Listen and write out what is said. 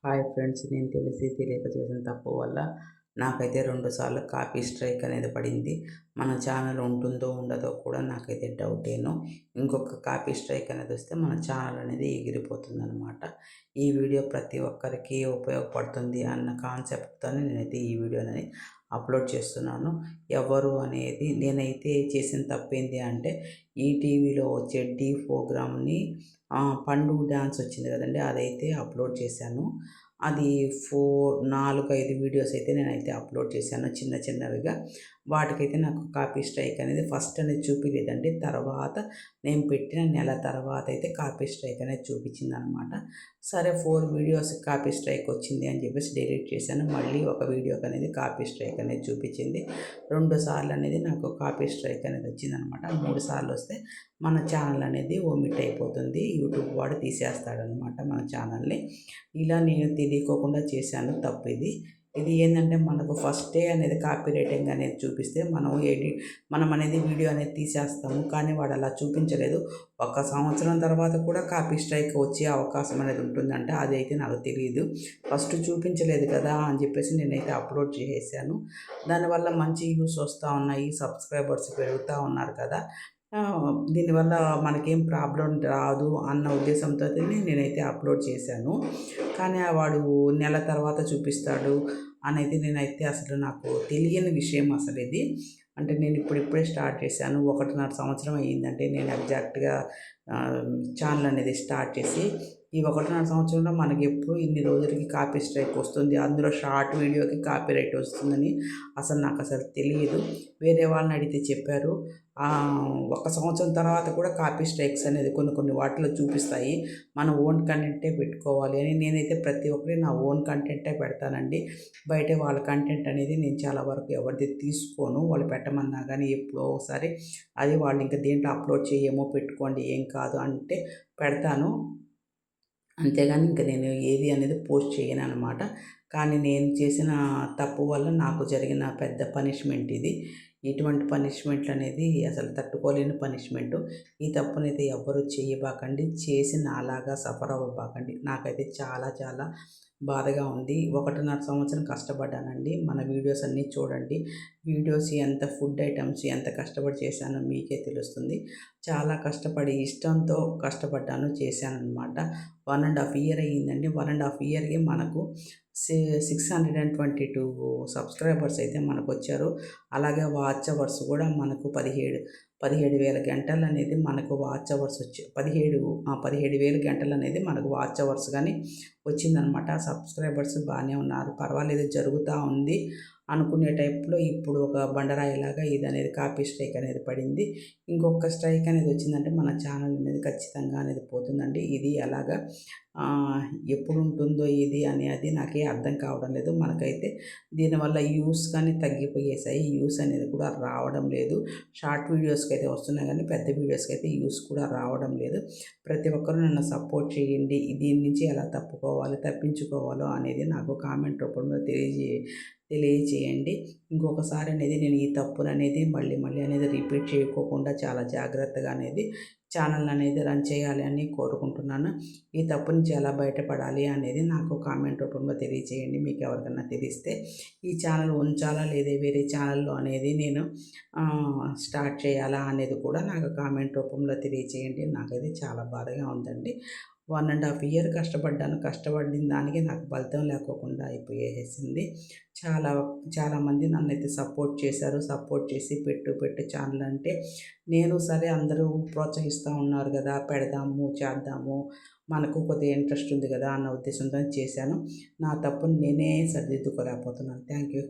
Hi friends, నేను తెలిసి తెలియక చేసిన తప్పు వల్ల నాకైతే 2 సార్లు కాపీ స్ట్రైక్ అనేది పడింది. మన ఛానల్ ఉంటుందో ఉండదో కూడా నాకైతే డౌటేను. ఇంకొక కాపీ స్ట్రైక్ అనేది వస్తే మన ఛానల్ అనేది ఎగిరిపోతుందనమాట. ఈ వీడియో ప్రతి ఒక్కరికి ఉపయోగపడుతుంది అన్న కాన్సెప్ట్‌తోనే నేనైతే ఈ వీడియోని అప్లోడ్ చేస్తున్నాను. ఎవరు అనేది నేనైతే చేసిన తప్పేంటి అంటే ఈటీవీలో వచ్చే ఢీ ప్రోగ్రామ్‌ని పండు డాన్స్ వచ్చింది కదండీ! అదైతే అప్లోడ్ చేశాను. అది 4, 5 వీడియోస్ అయితే నేనైతే అప్లోడ్ చేశాను చిన్న చిన్నవిగా. వాటికైతే నాకు కాపీ స్ట్రైక్ అనేది ఫస్ట్ అనేది చూపియలేదండి. తర్వాత నేను పెట్టిన నెల తర్వాత అయితే కాపీ స్ట్రైక్ అనేది చూపించిందనమాట. సరే 4 వీడియోస్ కాపీ స్ట్రైక్ వచ్చింది అని చెప్పేసి డిలీట్ చేశాను. మళ్ళీ ఒక వీడియోకి అనేది కాపీ స్ట్రైక్ అనేది చూపించింది. 2 సార్లు అనేది నాకు కాపీ స్ట్రైక్ అనేది వచ్చిందనమాట. 3 సార్లు వస్తే మన ఛానల్ అనేది ఒమిట్ అయిపోతుంది. యూట్యూబ్ వాడు తీసేస్తాడనమాట మన ఛానల్‌ని. ఇలా నేను తెలియకోకుండా చేశాను తప్పు ఇది. ఇది ఏందంటే మనకు ఫస్టే అనేది కాపీ రైటింగ్ అనేది చూపిస్తే మనం అనేది వీడియో అనేది తీసేస్తాము. కానీ వాడు అలా చూపించలేదు. ఒక సంవత్సరం తర్వాత కూడా కాపీ స్ట్రైక్ వచ్చే అవకాశం అనేది ఉంటుందంట. అదైతే నాకు తెలీదు. ఫస్ట్ చూపించలేదు కదా అని చెప్పేసి నేనైతే అప్లోడ్ చేసేసాను. దానివల్ల మంచి వ్యూస్ వస్తూ ఉన్నాయి. సబ్స్క్రైబర్స్ పెరుగుతూ ఉన్నారు కదా! దీనివల్ల మనకేం ప్రాబ్లం రాదు అన్న ఉద్దేశంతోనే నేనైతే అప్లోడ్ చేశాను. కానీ వాడు నెల తర్వాత చూపిస్తాడు అనైతే నేనైతే అసలు నాకు తెలియని విషయం అసలిది. అంటే నేను ఇప్పుడిప్పుడే స్టార్ట్ చేశాను. 1.5 సంవత్సరం అయ్యిందంటే నేను ఎగ్జాక్ట్‌గా ఛానల్ అనేది స్టార్ట్ చేసి. ఈ 1.5 సంవత్సరంలో మనకెప్పుడు ఇన్ని రోజులకి కాపీ స్ట్రైక్ వస్తుంది. అందులో షార్ట్ వీడియోకి కాపీ రైట్ వస్తుందని నాకసలు తెలియదు. వేరే వాళ్ళని అడిగితే చెప్పారు. 1 సంవత్సరం తర్వాత కూడా కాపీ స్ట్రైక్స్ అనేది కొన్ని కొన్ని వాటిలో చూపిస్తాయి. మన ఓన్ కంటెంటే పెట్టుకోవాలి అని నేనైతే ప్రతి ఒక్కటి నా ఓన్ కంటెంటే పెడతానండి. బయట వాళ్ళ కంటెంట్ అనేది నేను చాలా వరకు ఎవరిది తీసుకోను. వాళ్ళు పెట్టమన్నా కానీ ఎప్పుడో ఒకసారి అది వాళ్ళు ఇంకా దేంట్లో అప్లోడ్ చేయమో పెట్టుకోండి ఏం కాదు అంటే పెడతాను. అంతేగాని ఇంక నేను ఏది అనేది పోస్ట్ చేయననమాట. కానీ నేను చేసిన తప్పు వల్ల నాకు జరిగిన పెద్ద పనిష్మెంట్ ఇది. ఇటువంటి పనిష్మెంట్లనేది అసలు తట్టుకోలేని పనిష్మెంటు. ఈ తప్పునైతే ఎవ్వరు చేయబాకండి. చేసి నాలాగా సఫర్ అవ్వబాకండి. నాకైతే చాలా చాలా బాధగా ఉంది. 1.5 సంవత్సరం కష్టపడ్డానండి. మన వీడియోస్ అన్నీ చూడండి. వీడియోస్ ఎంత ఫుడ్ ఐటమ్స్ ఎంత కష్టపడి చేశానో మీకే తెలుస్తుంది. చాలా కష్టపడి ఇష్టంతో కష్టపడ్డాను చేశాననమాట. 1.5 ఇయర్ అయ్యిందండి. 1.5 ఇయర్‌కి మనకు 622 సబ్స్క్రైబర్స్ అయితే మనకొచ్చారు. అలాగే వాచ్ అవర్స్ కూడా మనకు 17,000 గంటలనేది మనకు వాచ్ అవర్స్ 17,000 గంటలనేది మనకు వాచ్ అవర్స్ గాని వచ్చిందనమాట. సబ్స్క్రైబర్స్ బాగానే ఉన్నారు. పర్వాలేదు జరుగుతూ ఉంది అనుకునే టైప్‌లో ఇప్పుడు ఒక బండరాయిలాగా ఇదనేది కాపీ స్ట్రైక్ అనేది పడింది. ఇంకొక స్ట్రైక్ అనేది వచ్చిందంటే మన ఛానల్ అనేది ఖచ్చితంగా అనేది పోతుందండి. ఇది ఎలాగా ఎప్పుడు ఉంటుందో ఇది అనేది నాకే అర్థం కావడం లేదు. మనకైతే దీనివల్ల వ్యూస్ కానీ తగ్గిపోయేసాయి. వ్యూస్ అనేది కూడా రావడం లేదు. షార్ట్ వీడియోస్‌కి అయితే వస్తున్నాయి కానీ పెద్ద వీడియోస్‌కి అయితే వ్యూస్ కూడా రావడం లేదు. ప్రతి ఒక్కరు నన్ను సపోర్ట్ చేయండి. దీని నుంచి ఎలా తప్పించుకోవాలో అనేది నాకు కామెంట్ రూపంలో తెలియజేయండి. ఇంకొకసారి అనేది నేను ఈ తప్పుననేది మళ్ళీ అనేది రిపీట్ చేయకోకుండా చాలా జాగ్రత్తగా అనేది ఛానల్ అనేది రన్ చేయాలి అని కోరుకుంటున్నాను. ఈ తప్పు నుంచి ఎలా బయటపడాలి అనేది నాకు కామెంట్ రూపంలో తెలియజేయండి. మీకు ఎవరికన్నా తెలిస్తే ఈ ఛానల్ ఉంచాలా లేదా వేరే ఛానల్‌లో అనేది నేను స్టార్ట్ చేయాలా అనేది కూడా నాకు కామెంట్ రూపంలో తెలియజేయండి. నాకైతే చాలా బాధగా ఉందండి. 1.5 ఇయర్ కష్టపడ్డాను. కష్టపడిన దానికి నాకు ఫలితం లేకోకుండా అయిపోయేసింది. చాలామంది నన్నైతే సపోర్ట్ చేశారు. సపోర్ట్ చేసి పెట్టు ఛానల్ అంటే నేను సరే అందరూ ప్రోత్సహిస్తూ ఉన్నారు కదా! పెడదాము, చేద్దాము, మనకు కొద్దిగా ఇంట్రెస్ట్ ఉంది కదా అన్న ఉద్దేశంతోనే చేశాను. నా తప్పుని నేనే సరిదిద్దుకోలేకపోతున్నాను. Thank you.